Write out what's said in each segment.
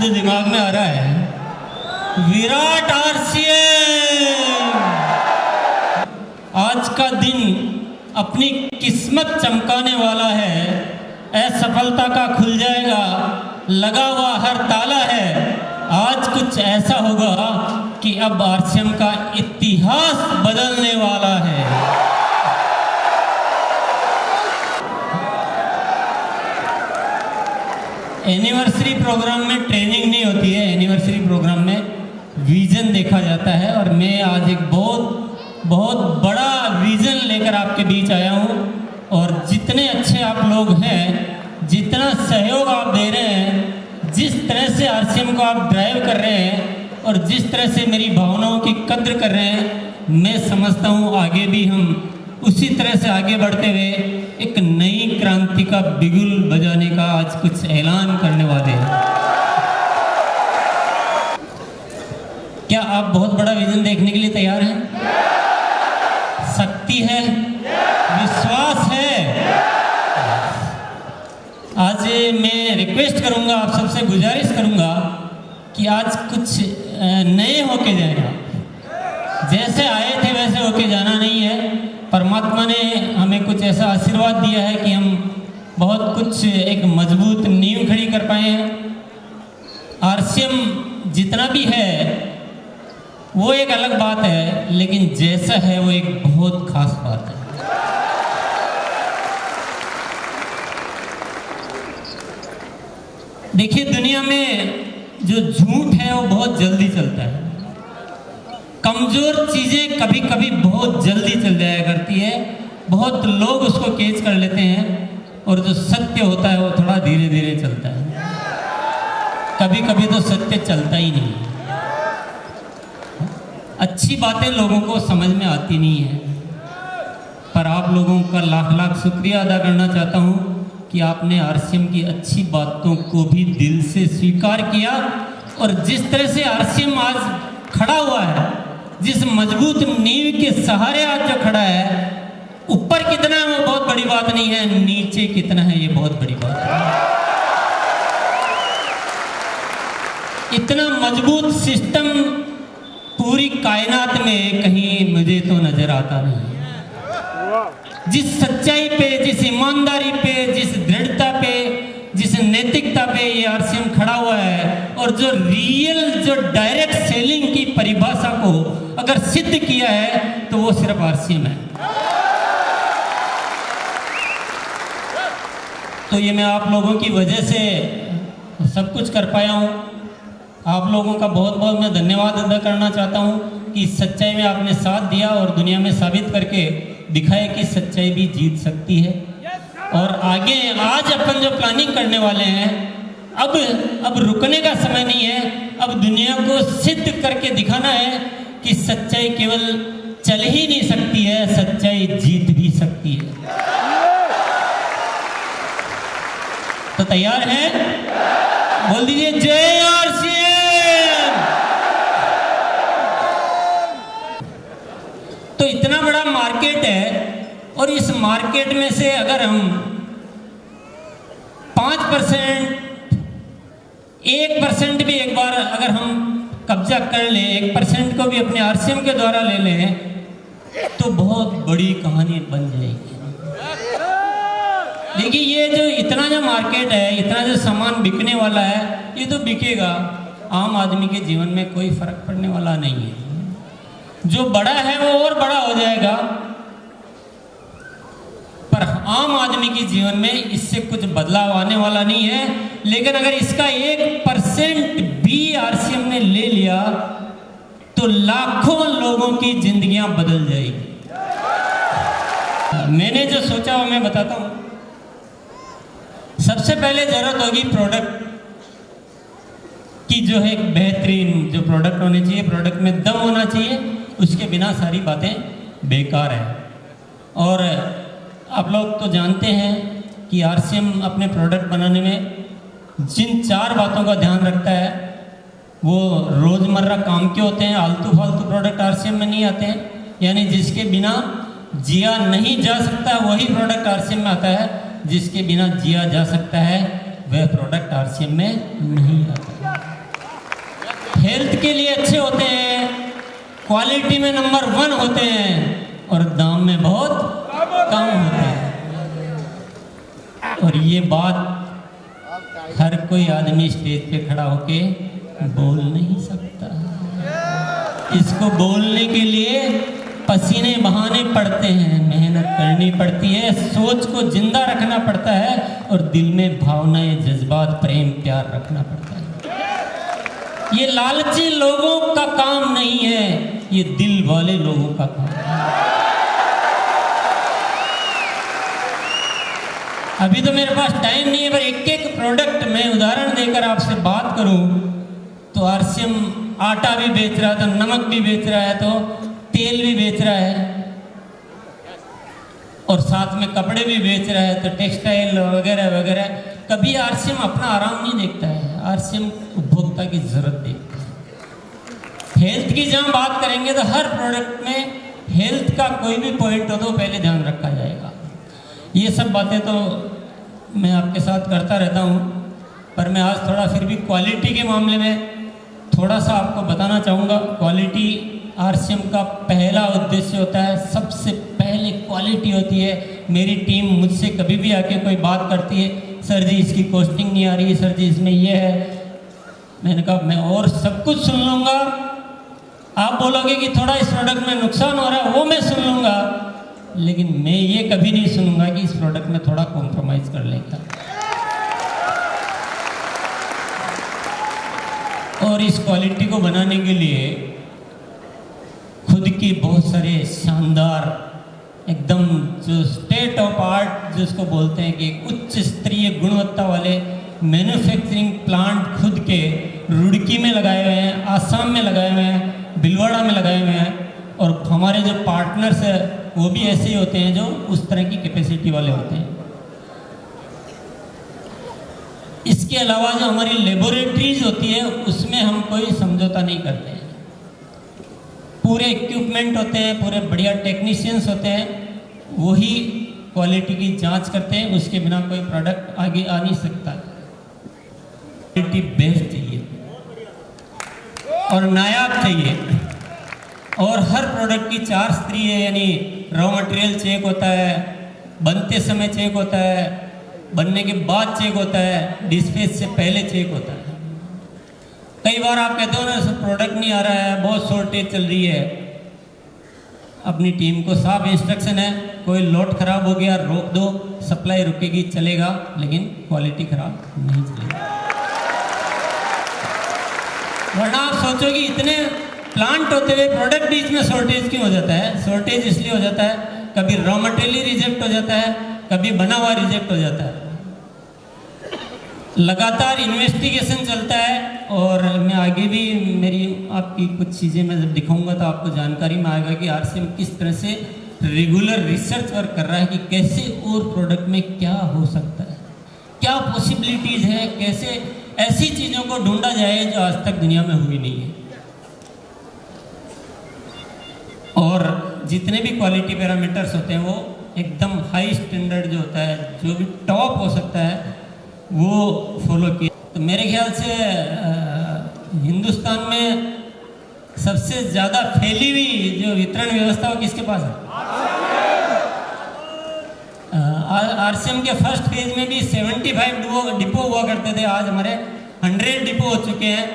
शब्द दिमाग में आ रहा है, विराट आरसीएम। आज का दिन अपनी किस्मत चमकाने वाला है, असफलता का खुल जाएगा लगा हुआ हर ताला है। आज कुछ ऐसा होगा कि अब आरसीएम का इतिहास बदलने वाला है। एनिवर्सरी प्रोग्राम में ट्रेनिंग नहीं होती है, एनिवर्सरी प्रोग्राम में विजन देखा जाता है। और मैं आज एक बहुत बड़ा विजन लेकर आपके बीच आया हूँ। और जितने अच्छे आप लोग हैं, जितना सहयोग आप दे रहे हैं, जिस तरह से आरसीएम को आप ड्राइव कर रहे हैं और जिस तरह से मेरी भावनाओं की कद्र कर रहे हैं, मैं समझता हूँ आगे भी हम उसी तरह से आगे बढ़ते हुए एक नई क्रांति का बिगुल बजाने का आज कुछ ऐलान करने वाले हैं। क्या आप बहुत बड़ा विजन देखने के लिए तैयार हैं? शक्ति है, विश्वास है। आज मैं रिक्वेस्ट करूंगा, आप सबसे गुजारिश करूंगा कि आज कुछ नए होके जाएगा। जैसे आए थे वैसे होके जाना नहीं है। परमात्मा ने हमें कुछ ऐसा आशीर्वाद दिया है कि हम बहुत कुछ एक मजबूत नींव खड़ी कर पाए हैं। आरसीएम जितना भी है वो एक अलग बात है, लेकिन जैसा है वो एक बहुत खास बात है। देखिए, दुनिया में जो झूठ है वो बहुत जल्दी चलता है। कमजोर चीजें कभी कभी बहुत जल्दी चल जाया करती है, बहुत लोग उसको कैच कर लेते हैं, और जो सत्य होता है वो थोड़ा धीरे धीरे चलता है। कभी कभी तो सत्य चलता ही नहीं। अच्छी बातें लोगों को समझ में आती नहीं है, पर आप लोगों का लाख लाख शुक्रिया अदा करना चाहता हूँ कि आपने आरसीएम की अच्छी बातों को भी दिल से स्वीकार किया। और जिस तरह से आरसीएम आज खड़ा हुआ है, जिस मजबूत नींव के सहारे आज जो खड़ा है, ऊपर कितना है वो बहुत बड़ी बात नहीं है, नीचे कितना है ये बहुत बड़ी बात है। इतना मजबूत सिस्टम पूरी कायनात में कहीं मुझे तो नजर आता नहीं। जिस सच्चाई पे, जिस ईमानदारी पे, जिस दृढ़ता पे, जिस नैतिकता पे ये आरसीएम खड़ा हुआ है, और जो रियल, जो डायरेक्ट सेलिंग की परिभाषा को अगर सिद्ध किया है तो वो सिर्फ आरसीएम है। तो ये मैं आप लोगों की वजह से सब कुछ कर पाया हूँ। आप लोगों का बहुत बहुत मैं धन्यवाद अदा करना चाहता हूँ कि सच्चाई में आपने साथ दिया और दुनिया में साबित करके दिखाया कि सच्चाई भी जीत सकती है। और आगे आज अपन जो प्लानिंग करने वाले हैं, अब रुकने का समय नहीं है। अब दुनिया को सिद्ध करके दिखाना है कि सच्चाई केवल चल ही नहीं सकती है, सच्चाई जीत भी सकती है। तो तैयार हैं? बोल दीजिए जय आरसीएम। तो इतना बड़ा मार्केट है, और इस मार्केट में से अगर हम 5%, 1% भी एक बार अगर हम कब्जा कर ले, 1% को भी अपने आरसीएम के द्वारा ले लें, तो बहुत बड़ी कहानी बन जाएगी। देखिए, ये जो इतना जो मार्केट है, इतना जो सामान बिकने वाला है, ये तो बिकेगा, आम आदमी के जीवन में कोई फर्क पड़ने वाला नहीं है। जो बड़ा है वो और बड़ा हो जाएगा, पर आम आदमी के जीवन में इससे कुछ बदलाव आने वाला नहीं है। लेकिन अगर इसका 1% भी आरसीएम ने ले लिया तो लाखों लोगों की जिंदगियां बदल जाएगी। मैंने जो सोचा वो मैं बताता हूं। सबसे पहले जरूरत होगी प्रोडक्ट की, जो है एक बेहतरीन जो प्रोडक्ट होने चाहिए, प्रोडक्ट में दम होना चाहिए, उसके बिना सारी बातें बेकार है। और आप लोग तो जानते हैं कि आरसीएम अपने प्रोडक्ट बनाने में जिन 4 बातों का ध्यान रखता है वो रोज़मर्रा काम के होते हैं। आलतू फालतू प्रोडक्ट आरसीएम में नहीं आते हैं, यानी जिसके बिना जिया नहीं जा सकता वही प्रोडक्ट आरसीएम में आता है, जिसके बिना जिया जा सकता है वह प्रोडक्ट आरसीएम में नहीं आता है। हेल्थ के लिए अच्छे होते हैं, क्वालिटी में नंबर 1 होते हैं और दाम में बहुत कम होते हैं। और ये बात हर कोई आदमी स्टेज पे खड़ा होके बोल नहीं सकता। इसको बोलने के लिए पसीने बहाने पड़ते हैं, मेहनत करनी पड़ती है, सोच को जिंदा रखना पड़ता है और दिल में भावनाएं, जज्बात, प्रेम, प्यार रखना पड़ता है। ये लालची लोगों का काम नहीं है, ये दिल वाले लोगों का काम है। अभी तो मेरे पास टाइम नहीं है, पर एक एक प्रोडक्ट मैं उदाहरण देकर आपसे बात करूं तो आरसीएम आटा भी बेच रहा है, तो नमक भी बेच रहा है, तो तेल भी बेच रहा है और साथ में कपड़े भी बेच रहा है, तो टेक्सटाइल वगैरह वगैरह। कभी आरसीएम अपना आराम नहीं देखता है, आरसीएम उपभोक्ता की जरूरत देखता है। हेल्थ की जहाँ बात करेंगे तो हर प्रोडक्ट में हेल्थ का कोई भी पॉइंट हो तो पहले ध्यान रखा जाएगा। ये सब बातें तो मैं आपके साथ करता रहता हूँ, पर मैं आज थोड़ा फिर भी क्वालिटी के मामले में थोड़ा सा आपको बताना चाहूँगा। क्वालिटी आरसीएम का पहला उद्देश्य होता है, सबसे पहले क्वालिटी होती है। मेरी टीम मुझसे कभी भी आके कोई बात करती है, सर जी इसकी कॉस्टिंग नहीं आ रही, सर जी इसमें ये है, मैंने कहा मैं और सब कुछ सुन लूँगा, आप बोलोगे कि थोड़ा इस प्रोडक्ट में नुकसान हो रहा है वो मैं सुन लूँगा, लेकिन मैं ये कभी नहीं सुनूंगा कि इस प्रोडक्ट में थोड़ा कॉम्प्रोमाइज़ कर लेगा। और इस क्वालिटी को बनाने के लिए खुद की बहुत सारे शानदार एकदम जो स्टेट ऑफ आर्ट जिसको बोलते हैं कि उच्च स्तरीय गुणवत्ता वाले मैन्युफैक्चरिंग प्लांट खुद के रुड़की में लगाए हुए हैं, आसाम में लगाए हुए हैं, भिलवाड़ा में लगाए हुए हैं। और हमारे जो पार्टनर्स हैं वो भी ऐसे ही होते हैं जो उस तरह की कैपेसिटी वाले होते हैं। इसके अलावा जो हमारी लेबोरेटरीज होती है उसमें हम कोई समझौता नहीं करते हैं, पूरे इक्विपमेंट होते हैं, पूरे बढ़िया टेक्नीशियंस होते हैं, वही क्वालिटी की जांच करते हैं, उसके बिना कोई प्रोडक्ट आगे आ नहीं सकता। क्वालिटी बेस्ड चाहिए और नायाब चाहिए, और हर प्रोडक्ट की 4 स्तरीय है, यानी रॉ मटेरियल चेक होता है, बनते समय चेक होता है, बनने के बाद चेक होता है, डिस्पैच से पहले चेक होता है। कई बार आप कहते हो ना सब प्रोडक्ट नहीं आ रहा है, बहुत शॉर्टेज चल रही है, अपनी टीम को साफ इंस्ट्रक्शन है, कोई लोड खराब हो गया रोक दो, सप्लाई रुकेगी चलेगा, लेकिन क्वालिटी खराब नहीं चलेगी। वरना आप सोचो कि इतने प्लांट होते हुए प्रोडक्ट बीच में शॉर्टेज क्यों हो जाता है? शॉर्टेज इसलिए हो जाता है, कभी रॉ मटेरियल रिजेक्ट हो जाता है, कभी बना हुआ रिजेक्ट हो जाता है। लगातार इन्वेस्टिगेशन चलता है, और मैं आगे भी मेरी आपकी कुछ चीज़ें मैं जब दिखाऊंगा तो आपको जानकारी में आएगा कि आरसीएम किस तरह से रेगुलर रिसर्च वर्क कर रहा है कि कैसे और प्रोडक्ट में क्या हो सकता है, क्या पॉसिबिलिटीज़ है, कैसे ऐसी चीज़ों को ढूंढा जाए जो आज तक दुनिया में हुई नहीं है। और जितने भी क्वालिटी पैरामीटर्स होते हैं वो एकदम हाई स्टैंडर्ड जो होता है, जो भी टॉप हो सकता है वो फॉलो किया। तो मेरे ख्याल से हिंदुस्तान में सबसे ज़्यादा फैली हुई जो वितरण व्यवस्था वो किसके पास है? आरसीएम के फर्स्ट फेज में भी 75 डिपो हुआ करते थे, आज हमारे 100 डिपो हो चुके हैं।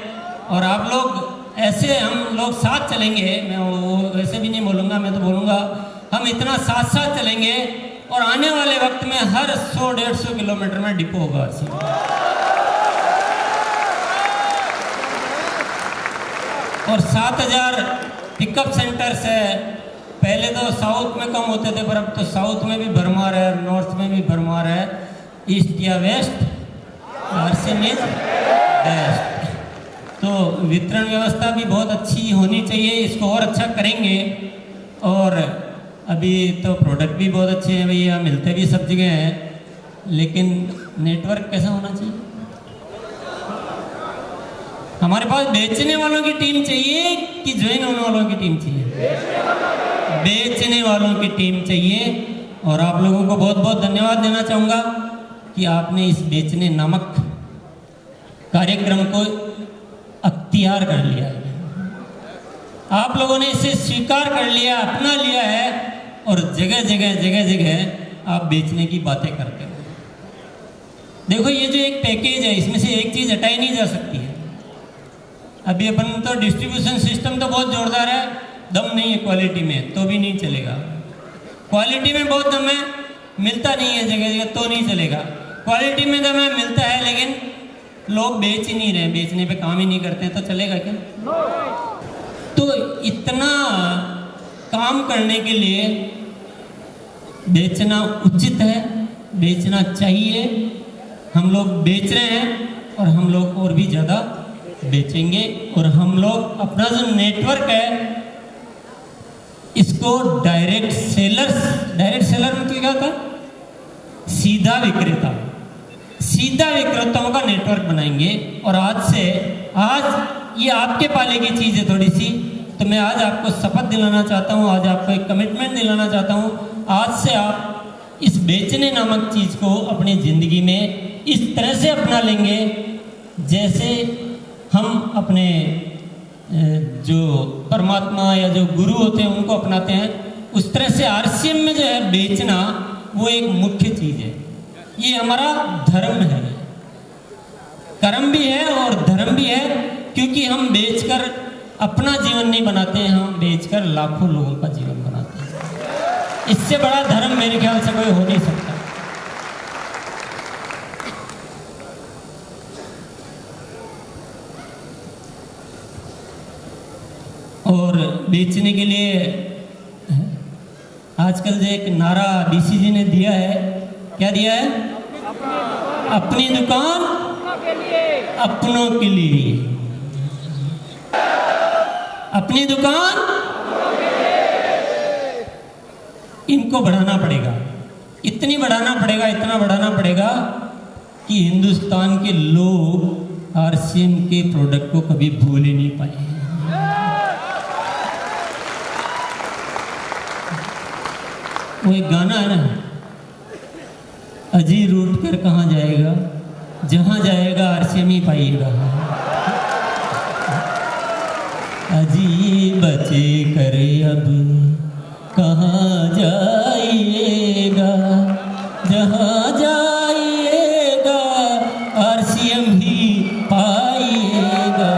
और आप लोग ऐसे हम लोग साथ चलेंगे, मैं वो वैसे भी नहीं बोलूँगा, मैं तो बोलूँगा हम इतना साथ साथ चलेंगे और आने वाले वक्त में हर 100-150 किलोमीटर में डिपो होगा। और 7000 पिकअप सेंटर्स है। पहले तो साउथ में कम होते थे, पर अब तो साउथ में भी भरमार है, नॉर्थ में भी भरमार है, ईस्ट या वेस्ट, आरसीएम इज बेस्ट। तो वितरण व्यवस्था भी बहुत अच्छी होनी चाहिए, इसको और अच्छा करेंगे। और अभी तो प्रोडक्ट भी बहुत अच्छे हैं भैया, मिलते भी सब जगह हैं, लेकिन नेटवर्क कैसा होना चाहिए? हमारे पास बेचने वालों की टीम चाहिए कि ज्वाइन होने वालों की टीम चाहिए? बेचने वालों की टीम चाहिए। और आप लोगों को बहुत बहुत धन्यवाद देना चाहूँगा कि आपने इस बेचने नामक कार्यक्रम को अख्तियार कर लिया है, आप लोगों ने इसे स्वीकार कर लिया, अपना लिया है और जगह जगह आप बेचने की बातें करते हो। देखो ये जो एक पैकेज है, इसमें से एक चीज़ हटाई नहीं जा सकती है। अभी अपन तो डिस्ट्रीब्यूशन सिस्टम तो बहुत जोरदार है, दम नहीं है क्वालिटी में तो भी नहीं चलेगा। क्वालिटी में बहुत दम है, मिलता नहीं है जगह जगह तो नहीं चलेगा। क्वालिटी में दम है, मिलता है, लेकिन लोग बेच ही नहीं रहे, बेचने पे काम ही नहीं करते हैं, तो चलेगा क्या? तो इतना काम करने के लिए बेचना उचित है, बेचना चाहिए। हम लोग बेच रहे हैं और हम लोग और भी ज़्यादा बेचेंगे। और हम लोग अपना जो नेटवर्क है इसको डायरेक्ट सेलर मतलब क्या होता है? सीधा विक्रेताओं का नेटवर्क बनाएंगे। और आज ये आपके पाले की चीज़ है थोड़ी सी, तो मैं आज आपको शपथ दिलाना चाहता हूँ, आज आपको एक कमिटमेंट दिलाना चाहता हूँ। आज से आप इस बेचने नामक चीज़ को अपनी ज़िंदगी में इस तरह से अपना लेंगे जैसे हम अपने जो परमात्मा या जो गुरु होते हैं उनको अपनाते हैं। उस तरह से आरसीएम में जो है बेचना वो एक मुख्य चीज़ है। ये हमारा धर्म है, कर्म भी है और धर्म भी है, क्योंकि हम बेचकर अपना जीवन नहीं बनाते हैं, हम बेचकर लाखों लोगों का जीवन बनाते हैं। इससे बड़ा धर्म मेरे ख्याल से कोई हो नहीं सकता। और बेचने के लिए आजकल जो एक नारा डीसीजी ने दिया है, क्या दिया है? अपनी दुकान अपनों के लिए, अपनी दुकान इनको बढ़ाना पड़ेगा, इतना बढ़ाना पड़ेगा कि हिंदुस्तान के लोग आरसीएम के प्रोडक्ट को कभी भूल ही नहीं पाए। वो एक गाना है ना, अजी रूट कर कहाँ जाएगा, जहाँ जाएगा आरसीएम ही पाइएगा। अजी बचे करे अब कहाँ जाइएगा, जहाँ जाइएगा आरसीएम ही पाइएगा।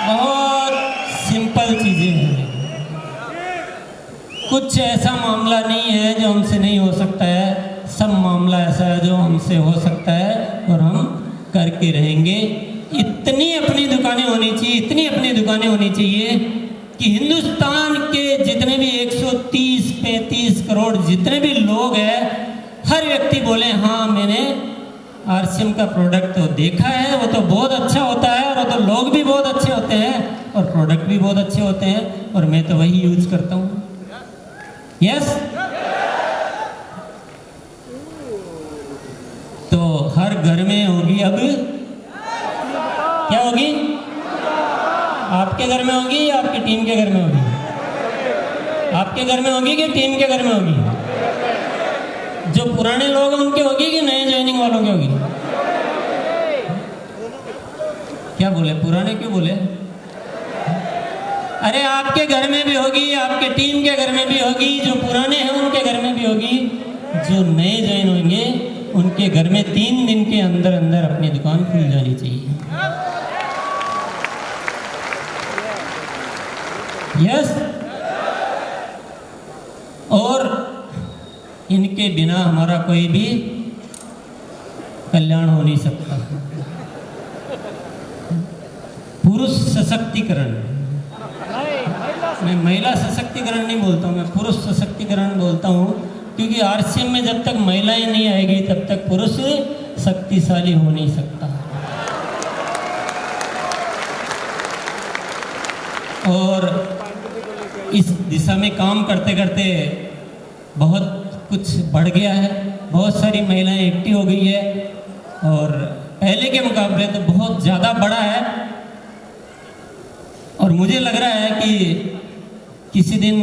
बहुत सिंपल चीजें हैं, कुछ ऐसा मामला नहीं है जो हमसे नहीं हो सकता है, सब मामला ऐसा है जो हमसे हो सकता है और हम करके रहेंगे। इतनी अपनी दुकानें होनी चाहिए कि हिंदुस्तान के जितने भी 130-35 करोड़ जितने भी लोग हैं, हर व्यक्ति बोले हाँ मैंने आरसीएम का प्रोडक्ट तो देखा है, वो तो बहुत अच्छा होता है और वो तो लोग भी बहुत अच्छे होते हैं और प्रोडक्ट भी बहुत अच्छे होते हैं और मैं तो वही यूज करता हूँ। यस, तो हर घर में होगी अब, क्या होगी? आपके घर में होगी या आपकी टीम के घर में होगी? आपके घर में होगी कि टीम के घर में होगी? जो पुराने लोग हैं उनके होगी कि नए ज्वाइनिंग वालों के होगी? क्या बोले, पुराने क्यों बोले? अरे आपके घर में भी होगी, आपके टीम के घर में भी होगी, जो पुराने हैं उनके घर में भी होगी, जो नए ज्वाइन होंगे उनके घर में 3 दिन के अंदर अंदर अपनी दुकान खुल जानी चाहिए। यस, और इनके बिना हमारा कोई भी कल्याण हो नहीं सकता। पुरुष सशक्तिकरण, मैं महिला सशक्तिकरण नहीं बोलता हूँ, मैं पुरुष सशक्तिकरण बोलता हूँ, क्योंकि आरसीएम में जब तक महिलाएं नहीं आएगी तब तक पुरुष शक्तिशाली हो नहीं सकता। और इस दिशा में काम करते करते बहुत कुछ बढ़ गया है, बहुत सारी महिलाएं एक्टिव हो गई है और पहले के मुकाबले तो बहुत ज़्यादा बड़ा है। और मुझे लग रहा है कि किसी दिन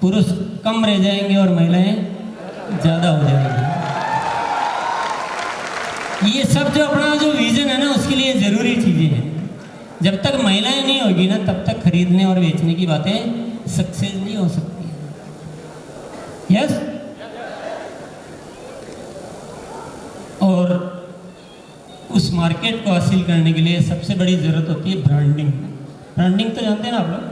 पुरुष कम रह जाएंगे और महिलाएं ज़्यादा हो जाएगी। ये सब जो अपना जो विज़न है ना, उसके लिए ज़रूरी चीज़ें हैं। जब तक महिलाएं नहीं होगी ना, तब तक खरीदने और बेचने की बातें सक्सेस नहीं हो सकती। यस। और उस मार्केट को हासिल करने के लिए सबसे बड़ी ज़रूरत होती है ब्रांडिंग। ब्रांडिंग तो जानते हैं ना आप लोग,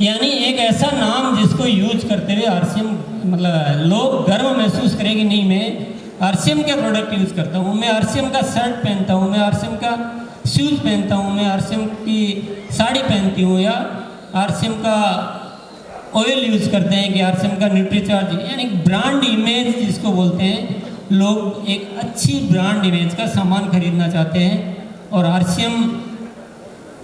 यानी एक ऐसा नाम जिसको यूज करते हुए आरसीएम मतलब लोग गर्व महसूस करेंगे, नहीं मैं आरसीएम के प्रोडक्ट यूज़ करता हूँ, मैं आरसीएम का शर्ट पहनता हूँ, मैं आरसीएम का शूज़ पहनता हूँ, मैं आरसीएम की साड़ी पहनती हूँ, या आरसीएम का ऑयल यूज़ करते हैं कि आरसीएम का न्यूट्रीचार्ज, यानी ब्रांड इमेज जिसको बोलते हैं। लोग एक अच्छी ब्रांड इमेज का सामान खरीदना चाहते हैं, और आरसीएम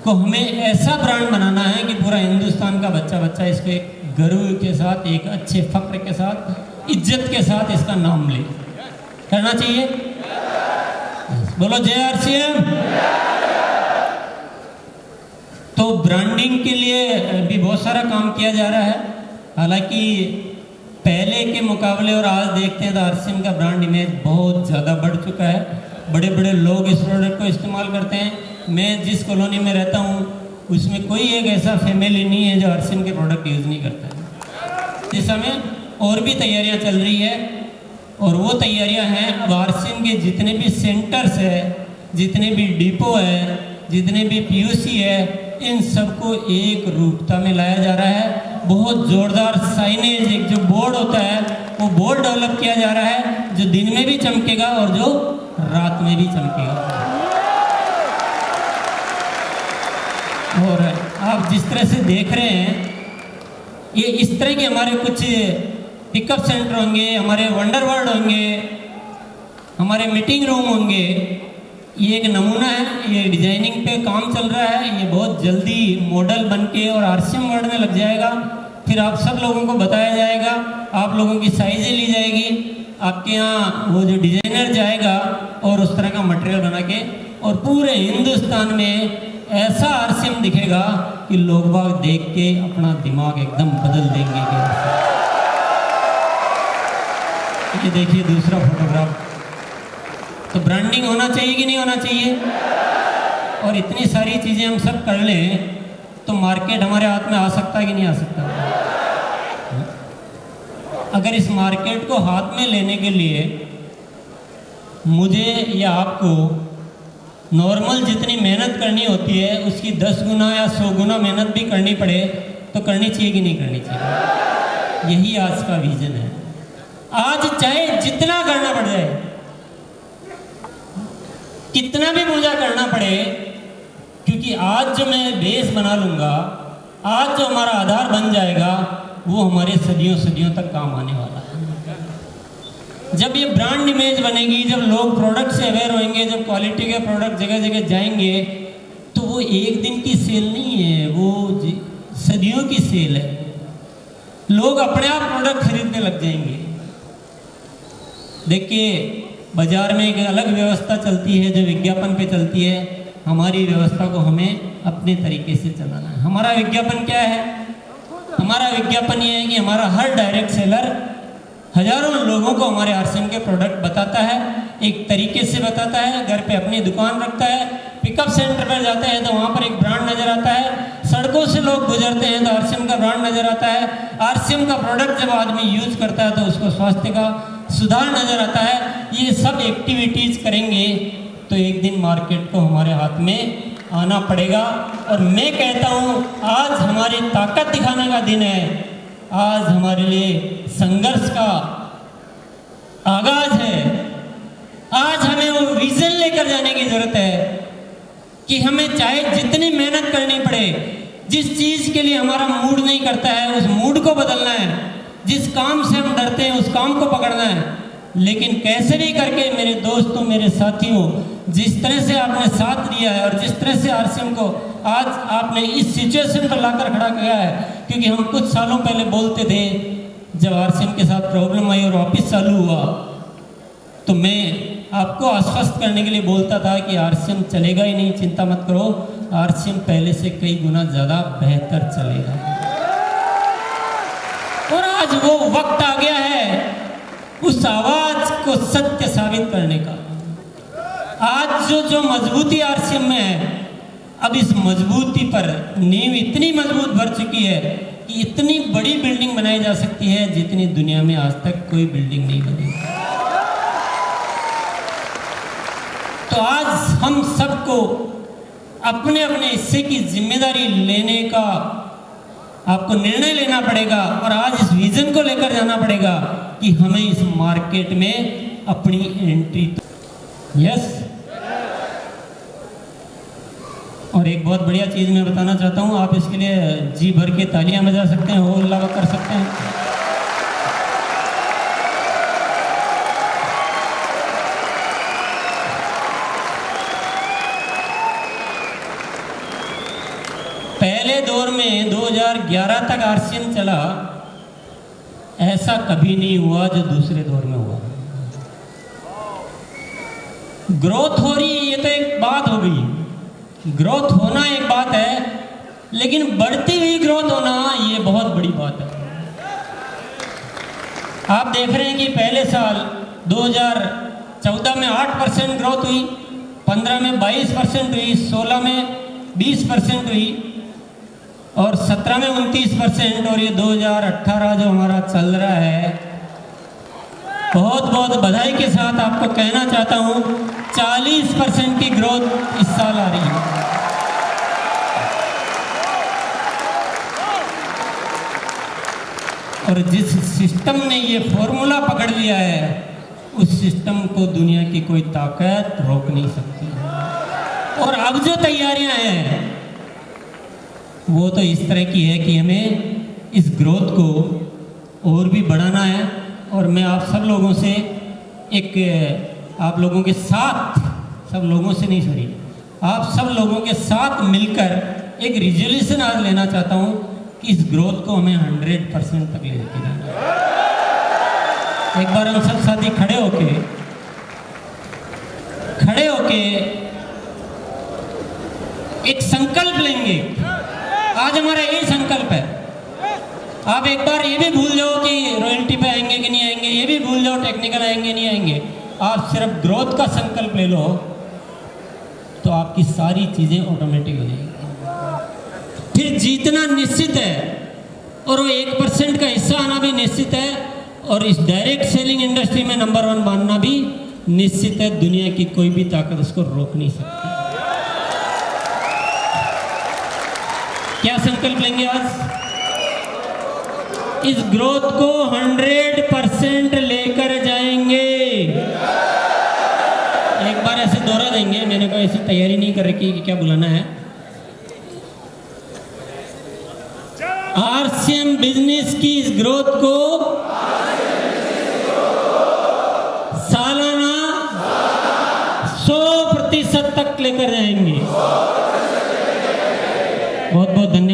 को हमें ऐसा ब्रांड बनाना है कि पूरा हिंदुस्तान का बच्चा बच्चा इसको एक गर्व के साथ, एक अच्छे फक्र के साथ, इज्जत के साथ इसका नाम ले। करना चाहिए। बोलो जय आरसीएम। तो ब्रांडिंग के लिए भी बहुत सारा काम किया जा रहा है। हालांकि पहले के मुकाबले और आज देखते हैं तो आरसीएम का ब्रांड इमेज बहुत ज़्यादा बढ़ चुका है। बड़े बड़े लोग इस प्रोडक्ट को इस्तेमाल करते हैं। मैं जिस कॉलोनी में रहता हूँ उसमें कोई एक ऐसा फैमिली नहीं है जो आरसीएम के प्रोडक्ट यूज़ नहीं करता है। इस समय और भी तैयारियाँ चल रही है, और वो तैयारियां हैं अब आरसीएम के जितने भी सेंटर्स है, जितने भी डिपो है, जितने भी पीयूसी है, इन सबको एक रूपता में लाया जा रहा है। बहुत ज़ोरदार साइनेज, एक जो बोर्ड होता है वो बोर्ड डेवलप किया जा रहा है, जो दिन में भी चमकेगा और जो रात में भी चमकेगा। और आप जिस तरह से देख रहे हैं, ये इस तरह के हमारे कुछ पिकअप सेंटर होंगे, हमारे वंडर वर्ल्ड होंगे, हमारे मीटिंग रूम होंगे। ये एक नमूना है, ये डिजाइनिंग पे काम चल रहा है। ये बहुत जल्दी मॉडल बनके और आरसीएम वर्ल्ड में लग जाएगा। फिर आप सब लोगों को बताया जाएगा, आप लोगों की साइजें ली जाएगी, आपके यहाँ वो जो डिजाइनर जाएगा और उस तरह का मटेरियल बना के, और पूरे हिंदुस्तान में ऐसा आरसीएम दिखेगा कि लोग बाग देख के अपना दिमाग एकदम बदल देंगे। ये देखिए दूसरा फोटोग्राफ। तो ब्रांडिंग होना चाहिए कि नहीं होना चाहिए? और इतनी सारी चीज़ें हम सब कर लें तो मार्केट हमारे हाथ में आ सकता है कि नहीं आ सकता? अगर इस मार्केट को हाथ में लेने के लिए मुझे या आपको नॉर्मल जितनी मेहनत करनी होती है उसकी 10 गुना या 100 गुना मेहनत भी करनी पड़े तो करनी चाहिए कि नहीं करनी चाहिए? यही आज का विजन है। आज चाहे जितना करना पड़ जाए, कितना भी पूजा करना पड़े, क्योंकि आज जो मैं बेस बना लूँगा, आज जो हमारा आधार बन जाएगा, वो हमारे सदियों सदियों तक काम आने वाला है। जब ये ब्रांड इमेज बनेगी, जब लोग प्रोडक्ट से अवेयर होंगे, जब क्वालिटी के प्रोडक्ट जगह जगह जाएंगे, तो वो एक दिन की सेल नहीं है, वो सदियों की सेल है। लोग अपने आप प्रोडक्ट खरीदने लग जाएंगे। देखिए बाजार में एक अलग व्यवस्था चलती है जो विज्ञापन पे चलती है। हमारी व्यवस्था को हमें अपने तरीके से चलाना है। हमारा विज्ञापन क्या है? हमारा विज्ञापन ये है कि हमारा हर डायरेक्ट सेलर हजारों लोगों को हमारे आरसीएम के प्रोडक्ट बताता है, एक तरीके से बताता है। घर पे अपनी दुकान रखता है, पिकअप सेंटर पर जाते हैं तो वहाँ पर एक ब्रांड नज़र आता है, सड़कों से लोग गुजरते हैं तो आरसीएम का ब्रांड नज़र आता है। आरसीएम का प्रोडक्ट जब आदमी यूज करता है तो उसको स्वास्थ्य का सुधार नज़र आता है। ये सब एक्टिविटीज़ करेंगे तो एक दिन मार्केट को हमारे हाथ में आना पड़ेगा। और मैं कहता हूँ आज हमारी ताकत दिखाने का दिन है, आज हमारे लिए संघर्ष का आगाज है। आज हमें वो विजन लेकर जाने की जरूरत है कि हमें चाहे जितनी मेहनत करनी पड़े, जिस चीज़ के लिए हमारा मूड नहीं करता है उस मूड को बदलना है, जिस काम से हम डरते हैं उस काम को पकड़ना है। लेकिन कैसे भी करके मेरे दोस्तों, मेरे साथियों, जिस तरह से आपने साथ दिया है और जिस तरह से आरसीएम को आज आपने इस सिचुएशन पर लाकर खड़ा किया है, क्योंकि हम कुछ सालों पहले बोलते थे जब आरसीएम के साथ प्रॉब्लम आई और वापस चालू हुआ, तो मैं आपको आश्वस्त करने के लिए बोलता था कि आरसीएम चलेगा ही नहीं, चिंता मत करो, आरसीएम पहले से कई गुना ज़्यादा बेहतर चलेगा। और आज वो वक्त आ गया है उस आवाज को सत्य साबित करने का। आज जो मजबूती आरसीएम में है, अब इस मजबूती पर नींव इतनी मजबूत भर चुकी है कि इतनी बड़ी बिल्डिंग बनाई जा सकती है जितनी दुनिया में आज तक कोई बिल्डिंग नहीं बनी। तो आज हम सबको अपने अपने हिस्से की जिम्मेदारी लेने का आपको निर्णय लेना पड़ेगा और आज इस विजन को लेकर जाना पड़ेगा कि हमें इस मार्केट में अपनी एंट्री। यस। और एक बहुत बढ़िया चीज़ मैं बताना चाहता हूँ, आप इसके लिए जी भर के तालियां बजा सकते हैं, हो अल्लाह कर सकते हैं। पहले दौर में 2011 तक आरसीएम चला, ऐसा कभी नहीं हुआ जो दूसरे दौर में हुआ। ग्रोथ हो रही है, ये तो एक बात हो गई, ग्रोथ होना एक बात है, लेकिन बढ़ती हुई ग्रोथ होना ये बहुत बड़ी बात है। आप देख रहे हैं कि पहले साल 2014 में 8% ग्रोथ हुई, 15 में 22% हुई, 16 में 20% हुई और 17 में 29%, और ये 2018 जो हमारा चल रहा है, बहुत बहुत बधाई के साथ आपको कहना चाहता हूँ 40% की ग्रोथ इस साल आ रही है। और जिस सिस्टम ने ये फॉर्मूला पकड़ लिया है, उस सिस्टम को दुनिया की कोई ताकत रोक नहीं सकती। और अब जो तैयारियां हैं वो तो इस तरह की है कि हमें इस ग्रोथ को और भी बढ़ाना है। और मैं आप सब लोगों से आप लोगों के साथ, सब लोगों से नहीं सॉरी, आप सब लोगों के साथ मिलकर एक रिजोल्यूशन आज लेना चाहता हूं कि इस ग्रोथ को हमें 100% तक ले जाके जाना है। एक बार हम सब साथी खड़े होके एक संकल्प लेंगे। आज हमारा यही संकल्प है। आप एक बार ये भी भूल जाओ कि रॉयल्टी पे आएंगे कि नहीं आएंगे, ये भी भूल जाओ टेक्निकल आएंगे नहीं आएंगे। आप सिर्फ ग्रोथ का संकल्प ले लो तो आपकी सारी चीजें ऑटोमेटिक हो जाएंगी। फिर जीतना निश्चित है और वो 1% का हिस्सा आना भी निश्चित है, और इस डायरेक्ट सेलिंग इंडस्ट्री में नंबर 1 बनना भी निश्चित है। दुनिया की कोई भी ताकत उसको रोक नहीं सकती। क्या संकल्प लेंगे आज? इस ग्रोथ को 100% लेकर जाएंगे। एक बार ऐसे दोहरा देंगे, मैंने कोई ऐसी तैयारी नहीं कर रखी कि क्या बुलाना है। आरसीएम बिजनेस की इस ग्रोथ को सालाना 100% तक लेकर जाएंगे। बहुत बहुत धन्यवाद।